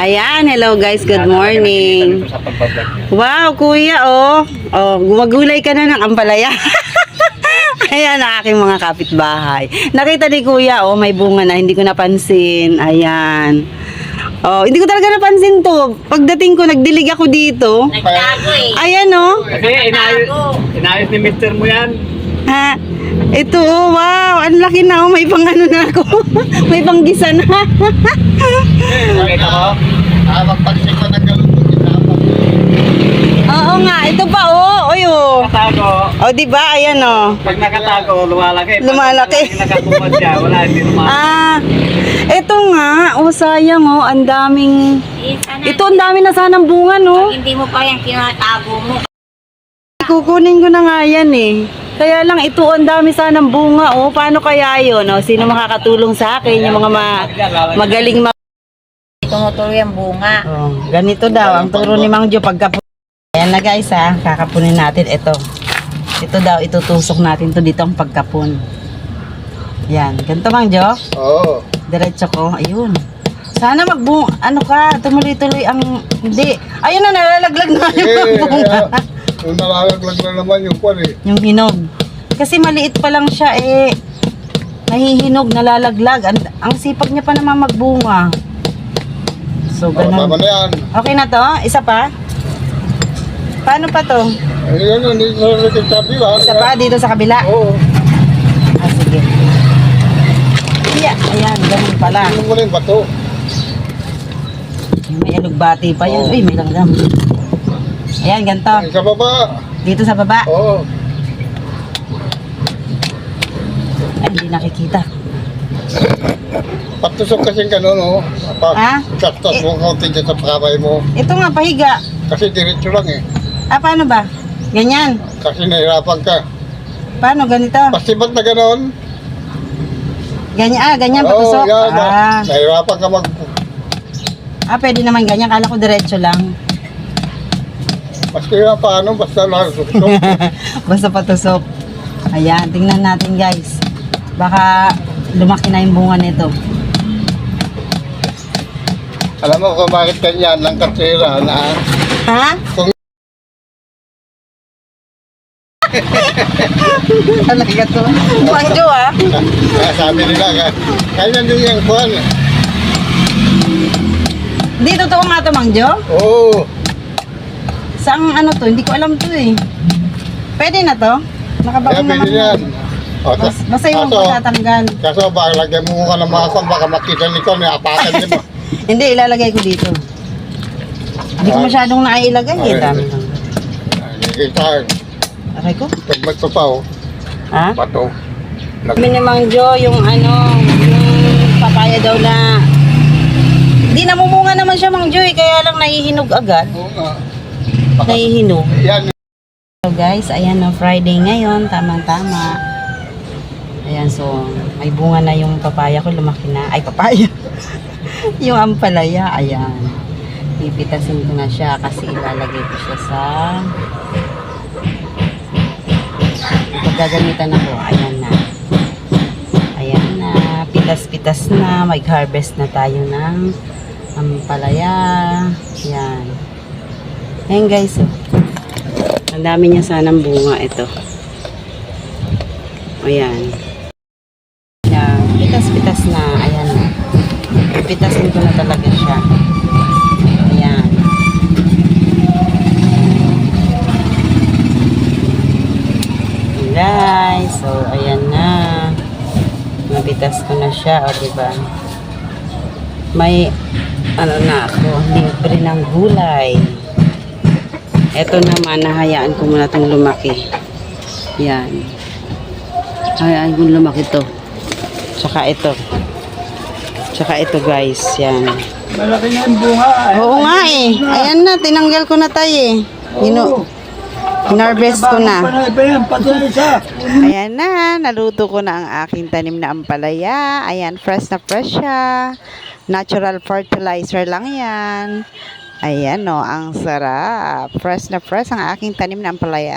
Ayan, hello guys, good morning. Wow, kuya, oh. Oh, gumagulay ka na ng ampalaya. Ayan ang aking mga kapitbahay. Nakita ni kuya, oh, may bunga na, hindi ko napansin. Ayan. Oh, hindi ko talaga napansin to. Pagdating ko, nagdilig ako dito. Nagtago eh. Ayan, oh. Kasi inayos ni mister mo yan. Ha, ito, oh, wow. Ang laki na, oh. May pang ano na ako. May pang gisa na. Nakita mo? Magpansin ko ng galutong itapang. Oo nga, ito pa, oh. Oy, oh. Nakatago. Oh, di ba? Ayan, oh. Pag nakatago, lumalaki. Lumalaki. Pag nakabungad siya, wala, hindi lumalaki. Ah, ito nga. Oh, sayang, oh. Ang daming... Ito, ang dami na sanang bunga, no? Pag hindi mo pa yan kinatago mo. Kukunin ko na nga yan, eh. Kaya lang, ito, ang dami sanang bunga, oh. Paano kaya yun, oh? Sino makakatulong sa akin? Yung mga magaling Tumutuloy ang bunga. Oh, ganito daw, ang turo ni Mang Jo pagkapun. Ayan na guys, ha. Kakapunin natin ito. Ito daw, itutusok natin to dito ang pagkapun. Yan, ganito Mang Jo. Oo. Diretso ko, ayun. Sana ano ka, tumuloy-tuloy ang, hindi. Ayun na, nalalaglag na yung bunga. Yung nalalaglag na naman yung kwan eh. Yung hinog. Kasi maliit pa lang siya eh. Nahihinog, nalalaglag. Ang sipag niya pa naman magbunga. So, ganun. Tama na yan. Okay na to? Isa pa? Paano pa to? Ayun, hindi na nagsasabi ba? Isa pa dito sa kabila? Oo. Ah, sige. Yeah, ayan, ganun pala. Ano mo na yung bato? May alugbati pa yun. Uy, may langgam. Ayan, ganito. Sa baba. Dito sa baba. Oo. Ay, hindi nakikita. Patusok kasing gano'n, oh. Ha? Kastas mo kaunti dyan sa pakabay mo. Ito nga, pahiga. Kasi diretso lang eh. Ah, paano ba? Ganyan. Kasi nahirapan ka. Paano? Ganito? Pasibat na gano'n. Ganyan, ganyan patusok. Oo, yan. Ah, Nahirapan ka pwede naman ganyan. Kala ko diretso lang. Mas kaya paano, basta nasusok. Basta patusok. Ayan, tingnan natin guys. Baka lumaki na yung bunga nito. Alam mo kung bakit ganyan ng kasira na Ha? kung Talaga to. Mangjo ah. kaya sabi nila, kaya din yung kwan. Di totoo nga to, Mangjo? Oo. Saang ano to? Hindi ko alam to eh. Pwede na to? Kaya Nakabagong naman. pwede yan. O, Basta yung patatanggal. kaso baka lagyan mo ka ng mga kwan, baka makita ni kwan, apakan din mo. Hindi, ilalagay ko dito. Hindi ko masyadong naiilagay eh. Dami lang. Nakikita, Aray ko? pag magpapaw, Ha? bato. Sabi ni Mangjo, yung ano, yung papaya daw na hindi namumunga naman siya, Mangjo eh. Kaya lang nahihinog agad. Oo nga. Nahihinog. Yan. So guys, ayan na Friday ngayon, tamang-tama. Ayan, so may bunga na yung papaya ko, lumaki na. Ay, papaya. Yung ampalaya, ayan. Pipitasin ko na siya kasi ilalagay ko siya sa paggagamitan ako. Ayan na. Ayan na. Pitas-pitas na. Mag-harvest na tayo ng ampalaya. Ayan. Ayan guys, oh. Ang dami niya sanang bunga ito. Ayan. Ayan. Pitas-pitas na. Ayan na. Pipitasin ko na talaga siya. Ayan. Ayan guys. So, ayan na. Napitas ko na siya. O, diba? May, ano na ako, libre ng gulay. Ito naman, nahayaan ko muna itong lumaki. Yan. Hayaan ko lumaki to. Tsaka ito. Tsaka ito guys. Yan. Malaki na yung bunga. Oo nga eh. Ayan na, tinanggal ko na tayo eh. Hinarvest ko na. Ayan na, naluto ko na ang aking tanim na ampalaya. Ayan, fresh na fresh siya. Natural fertilizer lang yan. Ayan o, ang sarap. Fresh na fresh ang aking tanim na ampalaya.